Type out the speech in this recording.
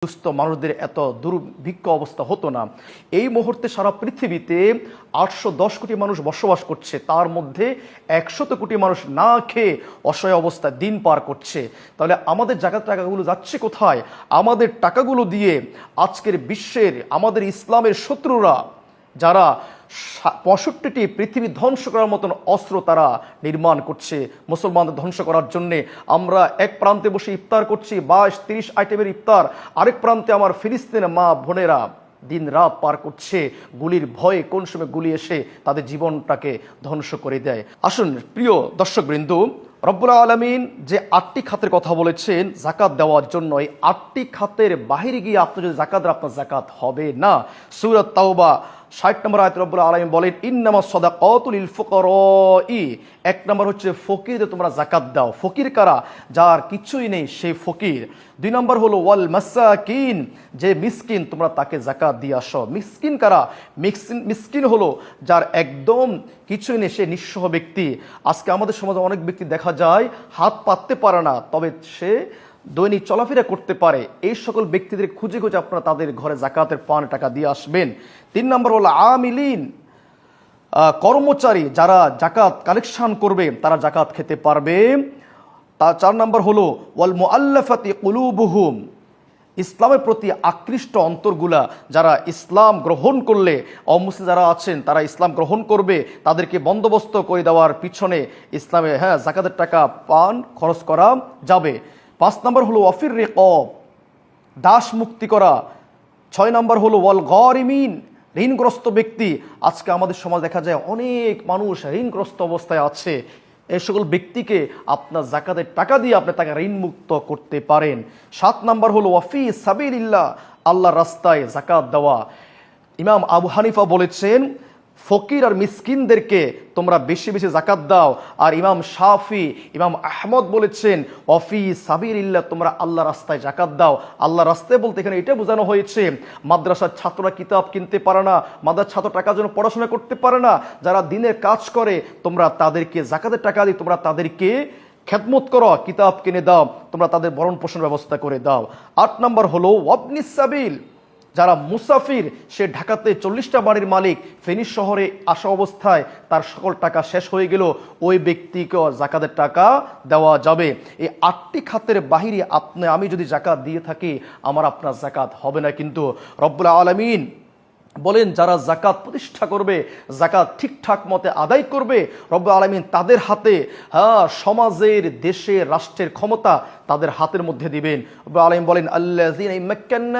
দুস্থ মানুষদের এত দুর্ভিক্ষ অবস্থা হতো না। এই মুহূর্তে সারা পৃথিবীতে 810 কোটি মানুষ বসবাস করছে, তার মধ্যে 100 কোটি মানুষ না খেয়ে অসহায় অবস্থায় দিন পার করছে। তাহলে আমাদের জাকাত টাকাগুলো যাচ্ছে কোথায়? আমাদের টাকাগুলো দিয়ে আজকের বিশ্বের আমাদের ইসলামের শত্রুরা যারা 65টি পৃথিবী ধ্বংস করার মতন অস্ত্র তারা নির্মাণ করছে মুসলমানদের ধ্বংস করার জন্যে। আমরা এক প্রান্তে বসে ইফতার করছি, 22-30 আইটেমের ইফতার, আরেক প্রান্তে আমার ফিলিস্তিনের মা বোনেরা দিন রাত পার করছে গুলির ভয়ে, কোন সময় গুলি এসে তাদের জীবনটাকে ধ্বংস করে দেয়। আসুন প্রিয় দর্শকবৃন্দ, রব্বুল আলামিন যে 8টি খাতের কথা বলেছেন জাকাত দেওয়ার জন্য, এই 8টি খাতের বাহিরে গিয়ে আপনি যদি জাকাত দেন আপনার জাকাত হবে না। সূরা তাওবা 60 নম্বর আয়াতে রব্বুল আলামিন বলেন ইন্নামাস সাদাকাতু লিল ফুকারাই। 1 নম্বর হচ্ছে ফকিরদের তোমরা জাকাত দাও। ফকির কারা? যার কিছুই নেই সেই ফকির। 2 নম্বর হলো ওয়াল মাসাকিন, যে মিসকিন তোমরা তাকে জাকাত দিয়ে আসো। মিসকিন কারা? মিসকিন হলো যার একদম কিছুই নেই, সে নিঃস্ব ব্যক্তি। আজকে আমাদের সমাজে অনেক ব্যক্তি দেখা যায় হাত পাততে পারে না, তবে সে দৈনিক চলাফেরা করতে পারে। এই সকল ব্যক্তিদের খুঁজে খুঁজে আপনারা তাদের ঘরে জাকাতের পান টাকা দিয়ে আসবেন। 3 নম্বর হলো আমিলিন, কর্মচারী যারা জাকাত কালেকশন করবে তারা জাকাত খেতে পারবে। 4 নম্বর হলো ওয়াল মুআল্লাফাতি কুলুবুহুম, ইসলামের প্রতি আকৃষ্ট অন্তরগুলা যারা ইসলাম গ্রহণ করলে, অমুসলিম যারা আছেন তারা ইসলাম গ্রহণ করবে, তাদেরকে বন্দোবস্ত করে দেওয়ার পিছনে ইসলামে জাকাতের টাকা পান খরচ করা যাবে। 5 নম্বর হলো ওয়াফির রিকাব, দাস মুক্তি করা। 6 নম্বর হলো ওয়াল গরিমিন, ঋণগ্রস্ত ব্যক্তি। আজকে আমাদের সমাজ দেখা যায় অনেক মানুষ ঋণগ্রস্ত অবস্থায় আছে, এই সকল ব্যক্তিকে আপনার জাকাতের টাকা দিয়ে আপনি তাকে ঋণ মুক্ত করতে পারেন। 7 নম্বর হলো ওয়াফি সাবিলিল্লাহ, আল্লাহর রাস্তায় জাকাত দেওয়া। ইমাম আবু হানিফা বলেছেন ফকির আর মিসকিনদেরকে তোমরা বেশি বেশি জাকাত দাও। আর ইমাম শাফি, ইমাম আহমদ বলেছেন ওয়াফি সাবিলিল্লাহ, তোমরা আল্লাহ রাস্তায় জাকাত দাও। আল্লাহ রাস্তায় বলতে এখানে এটা বোঝানো হয়েছে মাদ্রাসার ছাত্ররা কিতাব কিনতে পারে না, মাদ্রাসার ছাত্র টাকার জন্য পড়াশোনা করতে পারে না, যারা দিনের কাজ করে তোমরা তাদেরকে জাকাতের টাকা দিয়ে তোমরা তাদেরকে খেদমত করো, কিতাব কিনে দাও, তোমরা তাদের ভরণ পোষণ ব্যবস্থা করে দাও। 8 নম্বর হলো ওয়াবনিস সাবিল, যারা মুসাফির, সে ঢাকাতে 40টা বাড়ির মালিক, ফেনী শহরে আসা অবস্থায় তার সকল টাকা শেষ হয়ে গেল, ওই ব্যক্তিকে জাকাতের টাকা দেওয়া যাবে। এই 8টি খাতের বাহিরে আমি যদি জাকাত দিয়ে থাকি আমার আপনার জাকাত হবে না। কিন্তু রব্বুল আলামিন বলেন যারা জাকাত প্রতিষ্ঠা করবে, জাকাত ঠিকঠাক মতে আদায় করবে, রব্বুল আলামিন তাদের হাতে সমাজের, দেশের, রাষ্ট্রের ক্ষমতা তাদের হাতের মধ্যে দিবেন। রব্বুল আলামিন বলেন আল্লাযীনা